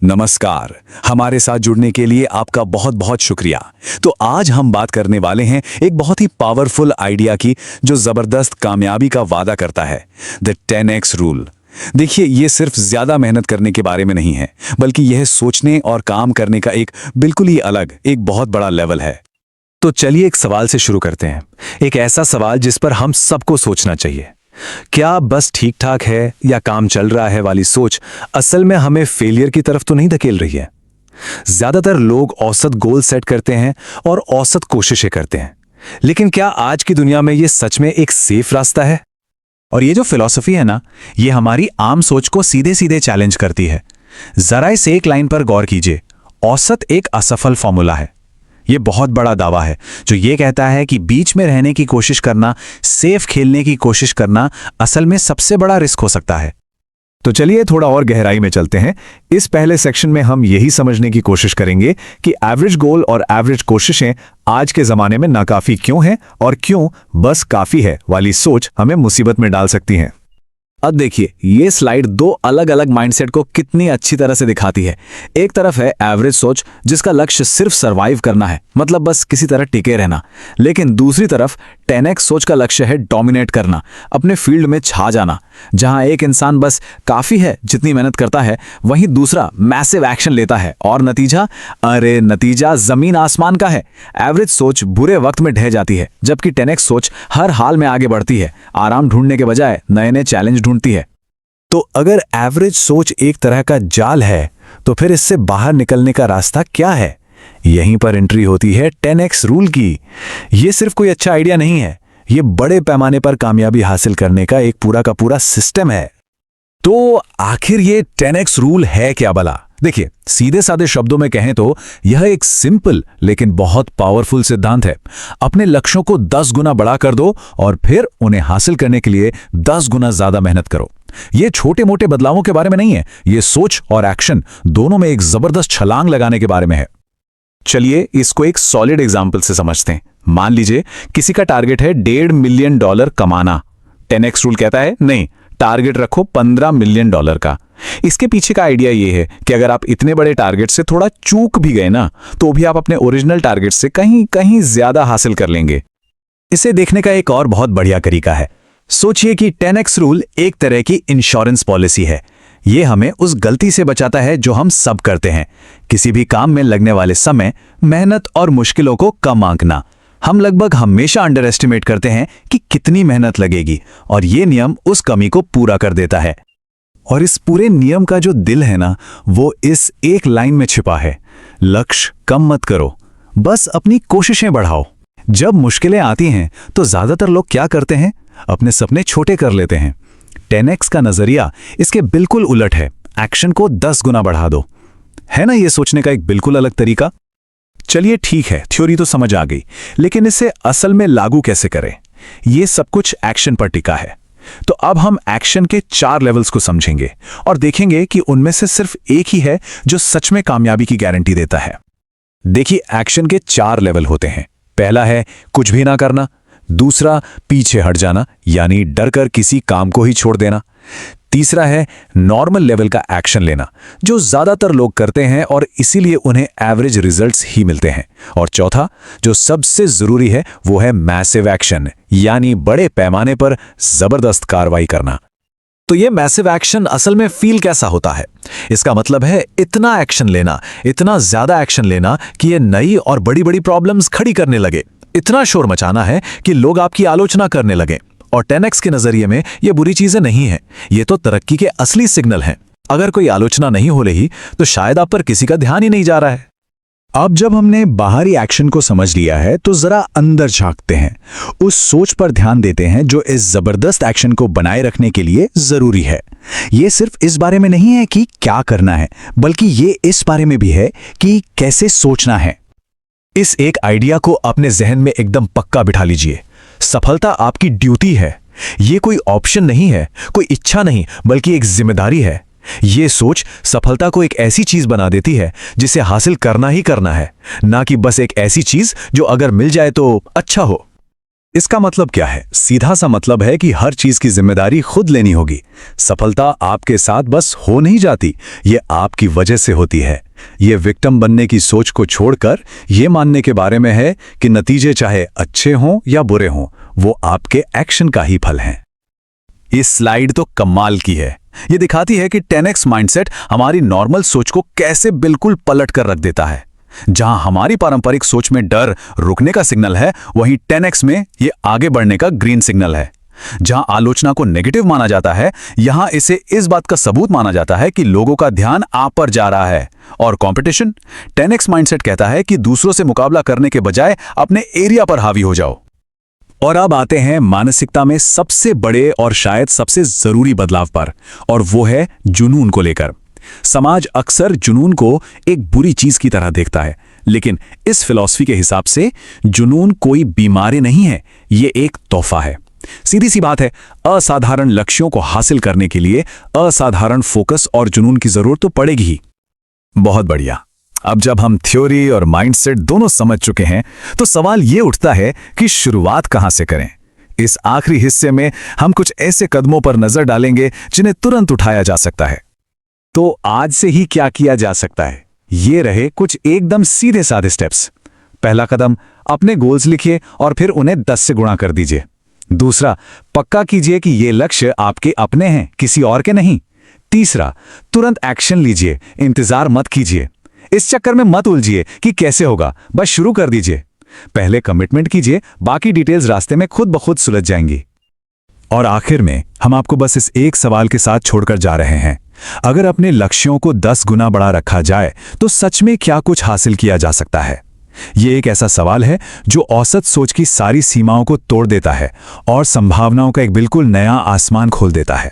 नमस्कार। हमारे साथ जुड़ने के लिए आपका बहुत बहुत शुक्रिया। तो आज हम बात करने वाले हैं एक बहुत ही पावरफुल आइडिया की जो जबरदस्त कामयाबी का वादा करता है, द 10x रूल। देखिए, ये सिर्फ ज्यादा मेहनत करने के बारे में नहीं है, बल्कि यह सोचने और काम करने का एक बिल्कुल ही अलग, एक बहुत बड़ा लेवल है। तो चलिए एक सवाल से शुरू करते हैं, एक ऐसा सवाल जिस पर हम सबको सोचना चाहिए। क्या बस ठीक ठाक है या काम चल रहा है वाली सोच असल में हमें फेलियर की तरफ तो नहीं धकेल रही है? ज्यादातर लोग औसत गोल सेट करते हैं और औसत कोशिशें करते हैं, लेकिन क्या आज की दुनिया में यह सच में एक सेफ रास्ता है? और ये जो फिलॉसफी है ना, ये हमारी आम सोच को सीधे सीधे चैलेंज करती है। जरा इस एक लाइन पर गौर कीजिए, औसत एक असफल फॉर्मूला है। ये बहुत बड़ा दावा है जो ये कहता है कि बीच में रहने की कोशिश करना, सेफ खेलने की कोशिश करना असल में सबसे बड़ा रिस्क हो सकता है। तो चलिए थोड़ा और गहराई में चलते हैं। इस पहले सेक्शन में हम यही समझने की कोशिश करेंगे कि एवरेज गोल और एवरेज कोशिशें आज के ज़माने में नाकाफ़ी क्यों हैं और क्यों बस काफ़ी है वाली सोच हमें मुसीबत में डाल सकती हैं। अब देखिए, ये स्लाइड दो अलग अलग माइंडसेट को कितनी अच्छी तरह से दिखाती है। एक तरफ है एवरेज सोच जिसका लक्ष्य सिर्फ सरवाइव करना है, मतलब बस किसी तरह टिके रहना। लेकिन दूसरी तरफ 10x सोच का लक्ष्य है डोमिनेट करना, अपने फील्ड में छा जाना। जहां एक इंसान बस काफी है जितनी मेहनत करता है, वहीं दूसरा मैसिव एक्शन लेता है और नतीजा जमीन आसमान का है। एवरेज सोच बुरे वक्त में ढह जाती है, जबकि 10x सोच हर हाल में आगे बढ़ती है, आराम ढूंढने के बजाय नए नए चैलेंज ढूंढती है। तो अगर एवरेज सोच एक तरह का जाल है, तो फिर इससे बाहर निकलने का रास्ता क्या है? यहीं पर एंट्री होती है 10x रूल की। ये सिर्फ कोई अच्छा आइडिया नहीं है, ये बड़े पैमाने पर कामयाबी हासिल करने का एक पूरा का पूरा सिस्टम है। तो आखिर ये 10x रूल है क्या भला? देखिए, सीधे साधे शब्दों में कहें तो यह एक सिंपल लेकिन बहुत पावरफुल सिद्धांत है। अपने लक्ष्यों को 10 गुना बड़ा कर दो और फिर उन्हें हासिल करने के लिए 10 गुना ज्यादा मेहनत करो। ये छोटे मोटे बदलावों के बारे में नहीं है, ये सोच और एक्शन दोनों में एक जबरदस्त छलांग लगाने के बारे में है। चलिए इसको एक सॉलिड एग्जाम्पल से समझते हैं। मान लीजिए किसी का टारगेट है $1.5 मिलियन कमाना। 10x रूल कहता है नहीं, टारगेट रखो $15 मिलियन का। इसके पीछे का आइडिया यह है कि अगर आप इतने बड़े टारगेट से थोड़ा चूक भी गए ना, तो भी आप अपने ओरिजिनल टारगेट से कहीं कहीं ज्यादा हासिल कर लेंगे। इसे देखने का एक और बहुत बढ़िया तरीका है। सोचिए कि 10x रूल एक तरह की इंश्योरेंस पॉलिसी है। ये हमें उस गलती से बचाता है जो हम सब करते हैं, किसी भी काम में लगने वाले समय, मेहनत और मुश्किलों को कम आंकना। हम लगभग हमेशा अंडर एस्टिमेट करते हैं कि कितनी मेहनत लगेगी, और ये नियम उस कमी को पूरा कर देता है। और इस पूरे नियम का जो दिल है ना, वो इस एक लाइन में छिपा है, लक्ष्य कम मत करो, बस अपनी कोशिशें बढ़ाओ। जब मुश्किलें आती हैं तो ज्यादातर लोग क्या करते हैं? अपने सपने छोटे कर लेते हैं। 10x का नजरिया इसके बिल्कुल उलट है, एक्शन को 10 गुना बढ़ा दो। है ना ये सोचने का एक बिल्कुल अलग तरीका? चलिए ठीक है, थ्योरी तो समझ आ गई, लेकिन इसे असल में लागू कैसे करें? ये सब कुछ एक्शन पर टिका है। तो अब हम एक्शन के 4 लेवल्स को समझेंगे और देखेंगे कि उनमें से सिर्फ एक ही है जो सच में कामयाबी की गारंटी देता है। देखिए, एक्शन के 4 लेवल होते हैं। पहला है कुछ भी ना करना, दूसरा पीछे हट जाना यानी डर कर किसी काम को ही छोड़ देना, तीसरा है नॉर्मल लेवल का एक्शन लेना जो ज्यादातर लोग करते हैं और इसीलिए उन्हें एवरेज रिजल्ट्स ही मिलते हैं, और चौथा जो सबसे जरूरी है वो है मैसिव एक्शन यानी बड़े पैमाने पर जबरदस्त कार्रवाई करना। तो ये मैसिव एक्शन असल में फील कैसा होता है? इसका मतलब है इतना एक्शन लेना, इतना ज्यादा एक्शन लेना कि ये नई और बड़ी बड़ी प्रॉब्लम्स खड़ी करने लगे, इतना शोर मचाना है कि लोग आपकी आलोचना करने लगे। और 10x के नजरिए में ये बुरी चीजें नहीं हैं, ये तो तरक्की के असली सिग्नल हैं। अगर कोई आलोचना नहीं हो रही तो शायद आप पर किसी का ध्यान ही नहीं जा रहा है। अब जब हमने बाहरी एक्शन को समझ लिया है, तो जरा अंदर झांकते हैं, उस सोच पर ध्यान देते हैं जो इस जबरदस्त एक्शन को बनाए रखने के लिए जरूरी है। ये सिर्फ इस बारे में नहीं है कि क्या करना है, बल्कि ये इस बारे में भी है कि कैसे सोचना है। इस एक आइडिया को अपने जहन में एकदम पक्का बिठा लीजिए। सफलता आपकी ड्यूटी है, ये कोई ऑप्शन नहीं है, कोई इच्छा नहीं, बल्कि एक जिम्मेदारी है। ये सोच सफलता को एक ऐसी चीज बना देती है जिसे हासिल करना ही करना है, ना कि बस एक ऐसी चीज जो अगर मिल जाए तो अच्छा हो। इसका मतलब क्या है? सीधा सा मतलब है कि हर चीज की जिम्मेदारी खुद लेनी होगी। सफलता आपके साथ बस हो नहीं जाती, ये आपकी वजह से होती है। ये विक्टिम बनने की सोच को छोड़कर ये मानने के बारे में है कि नतीजे चाहे अच्छे हों या बुरे हों, वो आपके एक्शन का ही फल हैं। इस स्लाइड तो कमाल की है। ये दिखाती है कि 10x माइंडसेट हमारी नॉर्मल सोच को कैसे बिल्कुल पलट कर रख देता है। जहां हमारी पारंपरिक सोच में डर रुकने का सिग्नल है, वहीं 10x में ये आगे बढ़ने का ग्रीन सिग्नल है। जहां आलोचना को नेगेटिव माना जाता है, यहां इसे इस बात का सबूत माना जाता है कि लोगों का ध्यान आप पर जा रहा है। और कंपटीशन, 10x माइंडसेट कहता है कि दूसरों से मुकाबला करने के बजाय अपने एरिया पर हावी हो जाओ। और अब आते हैं मानसिकता में सबसे बड़े और शायद सबसे जरूरी बदलाव पर, और वो है जुनून को लेकर। समाज अक्सर जुनून को एक बुरी चीज की तरह देखता है, लेकिन इस फिलॉसफी के हिसाब से जुनून कोई बीमारी नहीं है, ये एक तोहफा है। सीधी सी बात है, असाधारण लक्ष्यों को हासिल करने के लिए असाधारण फोकस और जुनून की जरूरत तो पड़ेगी ही। बहुत बढ़िया। अब जब हम थ्योरी और माइंडसेट दोनों समझ चुके हैं, तो सवाल ये उठता है कि शुरुआत कहां से करें। इस आखिरी हिस्से में हम कुछ ऐसे कदमों पर नजर डालेंगे जिन्हें तुरंत उठाया जा सकता है। तो आज से ही क्या किया जा सकता है, ये रहे कुछ एकदम सीधे साधे स्टेप्स। पहला कदम, अपने गोल्स लिखिए और फिर उन्हें 10 से गुणा कर दीजिए। दूसरा, पक्का कीजिए कि ये लक्ष्य आपके अपने हैं, किसी और के नहीं। तीसरा, तुरंत एक्शन लीजिए, इंतजार मत कीजिए। इस चक्कर में मत उलझिए कि कैसे होगा, बस शुरू कर दीजिए। पहले कमिटमेंट कीजिए, बाकी डिटेल्स रास्ते में खुद ब खुद सुलझ जाएंगी। और आखिर में हम आपको बस इस एक सवाल के साथ छोड़कर जा रहे हैं। अगर अपने लक्ष्यों को 10 गुना बढ़ा रखा जाए तो सच में क्या कुछ हासिल किया जा सकता है? ये एक ऐसा सवाल है जो औसत सोच की सारी सीमाओं को तोड़ देता है और संभावनाओं का एक बिल्कुल नया आसमान खोल देता है।